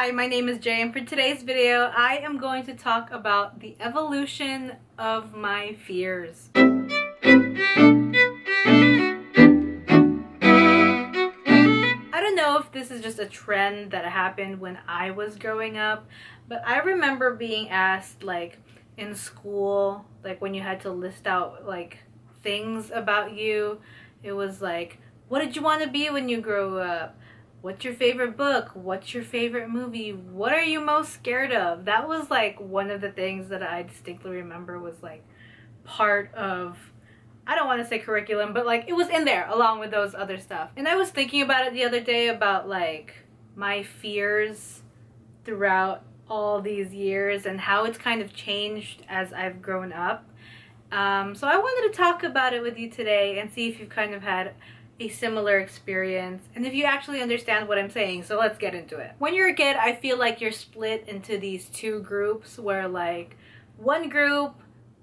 Hi, my name is Jay, and for today's video, I am going to talk about the evolution of my fears. I don't know if this is just a trend that happened when I was growing up, but I remember being asked, like, in school, like, when you had to list out, like, things about you. It was like, what did you want to be when you grow up? What's your favorite book? What's your favorite movie? What are you most scared of? That was like one of the things that I distinctly remember was like part of, I don't want to say curriculum, but like it was in there along with those other stuff. And I was thinking about it the other day about like my fears throughout all these years and how it's kind of changed as I've grown up. So I wanted to talk about it with you today and see if you've kind of had a similar experience and if you actually understand what I'm saying. So let's get into it. When you're a kid, I feel like you're split into these two groups where like one group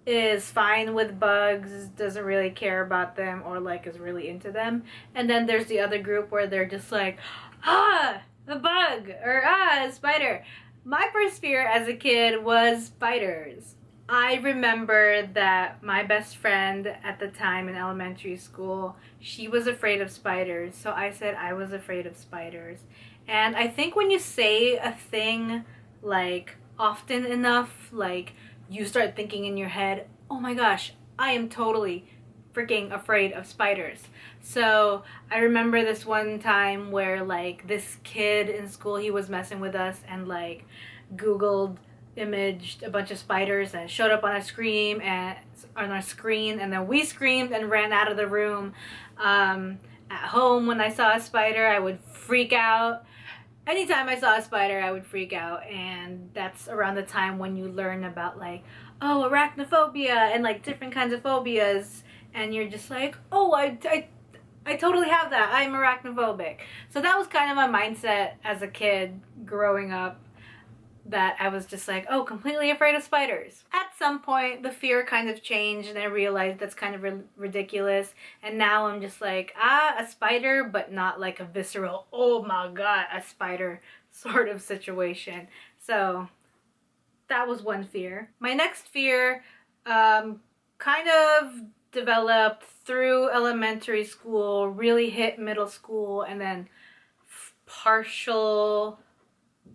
is fine with bugs, doesn't really care about them, or like is really into them, and then there's the other group where they're just like, ah, a bug, or ah, a spider. My first fear as a kid was spiders. I remember that my best friend at the time in elementary school, she was afraid of spiders. So I said I was afraid of spiders. And I think when you say a thing like often enough, like you start thinking in your head, oh my gosh, I am totally freaking afraid of spiders. So I remember this one time where like this kid in school, he was messing with us and like Googled imaged a bunch of spiders and it showed up on our screen and then we screamed and ran out of the room. At home, when I saw a spider, I would freak out. Anytime I saw a spider, I would freak out, and that's around the time when you learn about like, oh, arachnophobia and like different kinds of phobias, and you're just like, oh, I totally have that. I'm arachnophobic. So that was kind of my mindset as a kid growing up, that I was just like, oh, completely afraid of spiders. At some point, the fear kind of changed and I realized that's kind of ridiculous. And now I'm just like, a spider, but not like a visceral, oh my god, a spider sort of situation. So that was one fear. My next fear kind of developed through elementary school, really hit middle school, and then partial,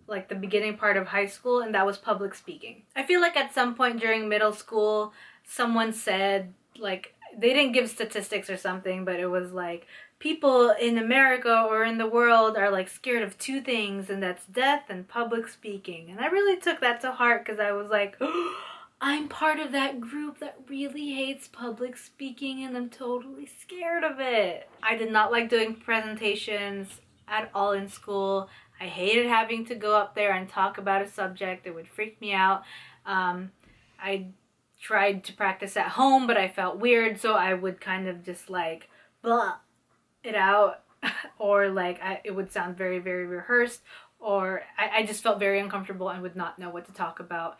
like the beginning part of high school, and that was public speaking. I feel like at some point during middle school, someone said, like, they didn't give statistics or something, but it was like, people in America or in the world are like scared of two things, and that's death and public speaking. And I really took that to heart because I was like, oh, I'm part of that group that really hates public speaking and I'm totally scared of it. I did not like doing presentations at all in school. I hated having to go up there and talk about a subject. It would freak me out. I tried to practice at home, but I felt weird, so I would kind of just like blah it out, or like it would sound very, very rehearsed, or I just felt very uncomfortable and would not know what to talk about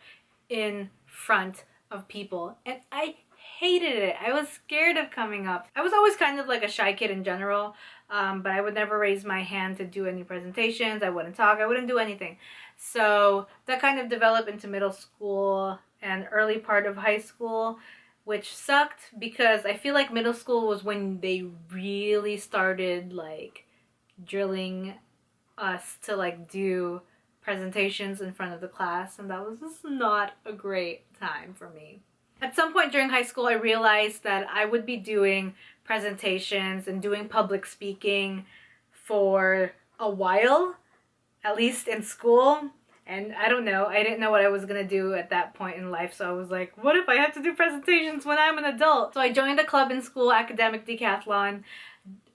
in front of people. And I hated it. I was scared of coming up. I was always kind of like a shy kid in general, but I would never raise my hand to do any presentations. I wouldn't talk. I wouldn't do anything. So that kind of developed into middle school and early part of high school, which sucked because I feel like middle school was when they really started like drilling us to like do presentations in front of the class, and that was just not a great time for me. At some point during high school, I realized that I would be doing presentations and doing public speaking for a while, at least in school. And I don't know, I didn't know what I was going to do at that point in life. So I was like, what if I have to do presentations when I'm an adult? So I joined a club in school, academic decathlon,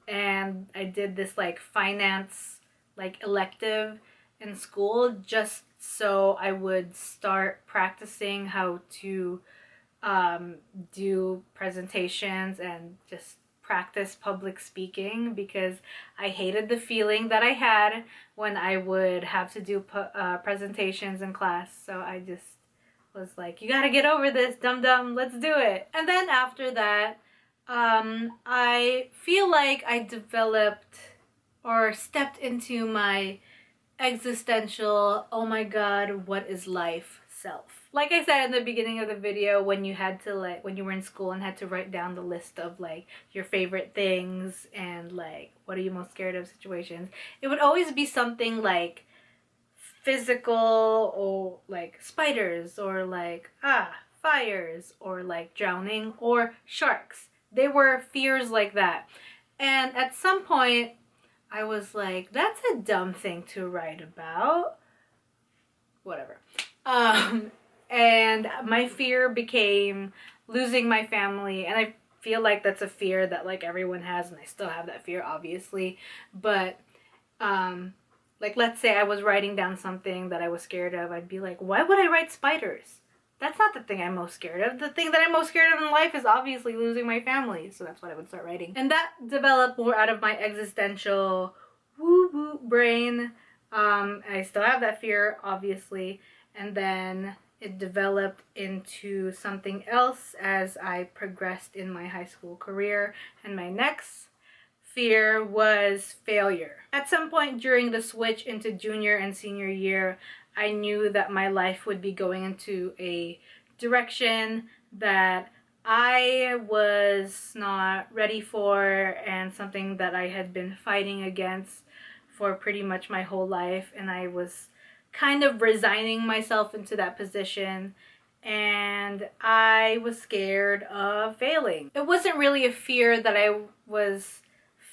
and I did this like finance like elective in school just so I would start practicing how to do presentations and just practice public speaking, because I hated the feeling that I had when I would have to do presentations in class. So I just was like, you gotta get over this, dum-dum, let's do it. And then after that, I feel like I developed or stepped into my existential, oh my god, what is life self. Like I said in the beginning of the video, when you had to like, when you were in school and had to write down the list of like your favorite things and like what are you most scared of situations, it would always be something like physical or like spiders or like fires or like drowning or sharks. They were fears like that. And at some point I was like, that's a dumb thing to write about. Whatever. And my fear became losing my family. And I feel like that's a fear that like everyone has, and I still have that fear, obviously. But like, let's say I was writing down something that I was scared of. I'd be like, why would I write spiders? That's not the thing I'm most scared of. The thing that I'm most scared of in life is obviously losing my family. So that's what I would start writing. And that developed more out of my existential woo-woo brain. I still have that fear, obviously. And then it developed into something else as I progressed in my high school career. And my next fear was failure. At some point during the switch into junior and senior year, I knew that my life would be going into a direction that I was not ready for, and something that I had been fighting against for pretty much my whole life, and I was kind of resigning myself into that position, and I was scared of failing. It wasn't really a fear that I was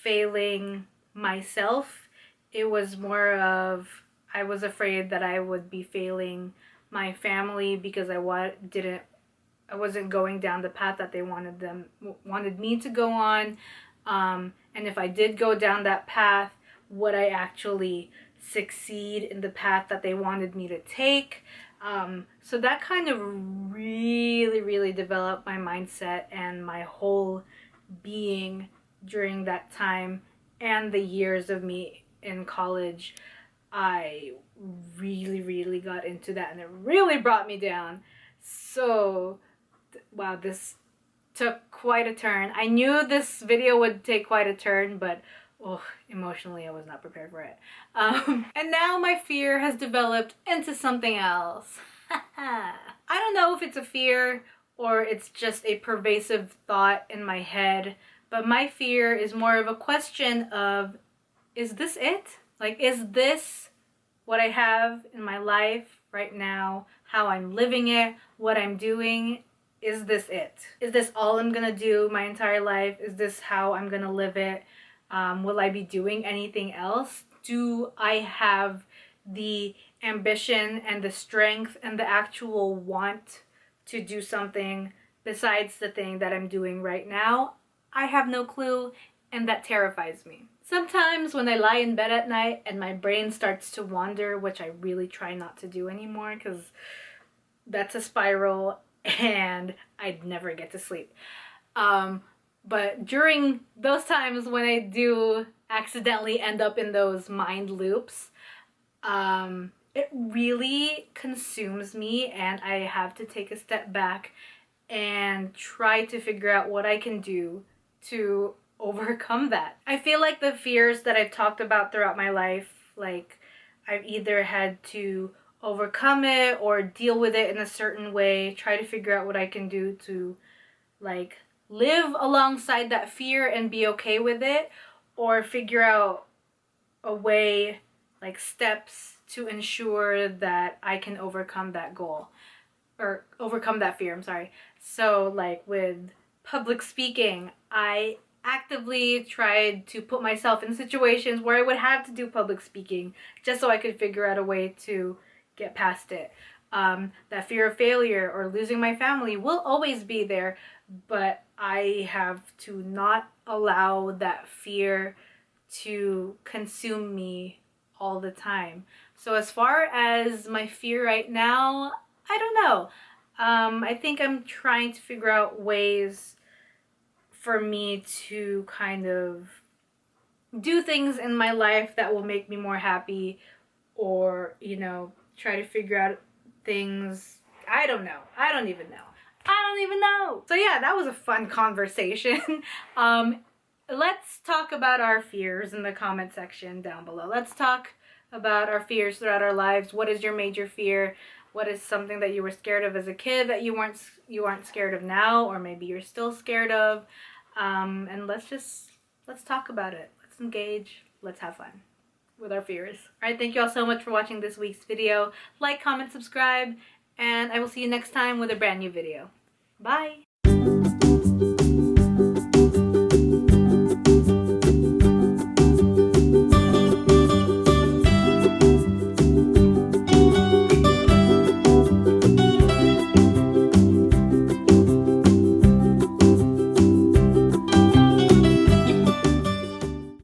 failing myself. It was more of I was afraid that I would be failing my family because I wasn't going down the path that they wanted me to go on. And if I did go down that path, would I actually succeed in the path that they wanted me to take? So that kind of really developed my mindset and my whole being during that time and the years of me in college. I really got into that, and it really brought me down. So wow, this took quite a turn. I knew this video would take quite a turn, but emotionally I was not prepared for it. And now my fear has developed into something else. I don't know if it's a fear or it's just a pervasive thought in my head, but my fear is more of a question of, is this it? Like, is this what I have in my life right now? How I'm living it? What I'm doing? Is this it? Is this all I'm gonna do my entire life? Is this how I'm gonna live it? Will I be doing anything else? Do I have the ambition and the strength and the actual want to do something besides the thing that I'm doing right now? I have no clue, and that terrifies me. Sometimes when I lie in bed at night and my brain starts to wander, which I really try not to do anymore because that's a spiral and I'd never get to sleep. But during those times when I do accidentally end up in those mind loops, it really consumes me, and I have to take a step back and try to figure out what I can do to overcome that. I feel like the fears that I've talked about throughout my life, like I've either had to overcome it or deal with it in a certain way, try to figure out what I can do to like live alongside that fear and be okay with it, or figure out a way, like steps to ensure that I can overcome that goal or overcome that fear, I'm sorry. So like with public speaking, I actively tried to put myself in situations where I would have to do public speaking just so I could figure out a way to get past it. That fear of failure or losing my family will always be there, but I have to not allow that fear to consume me all the time. So as far as my fear right now, I don't know. I think I'm trying to figure out ways for me to kind of do things in my life that will make me more happy, or, you know, try to figure out things. I don't know. I don't even know. So yeah, that was a fun conversation. Let's talk about our fears in the comment section down below. Let's talk about our fears throughout our lives. What is your major fear? What is something that you were scared of as a kid that you aren't scared of now, or maybe you're still scared of? And let's talk about it. Let's engage. Let's have fun with our fears. All right, thank you all so much for watching this week's video. Like, comment, subscribe, and I will see you next time with a brand new video. Bye!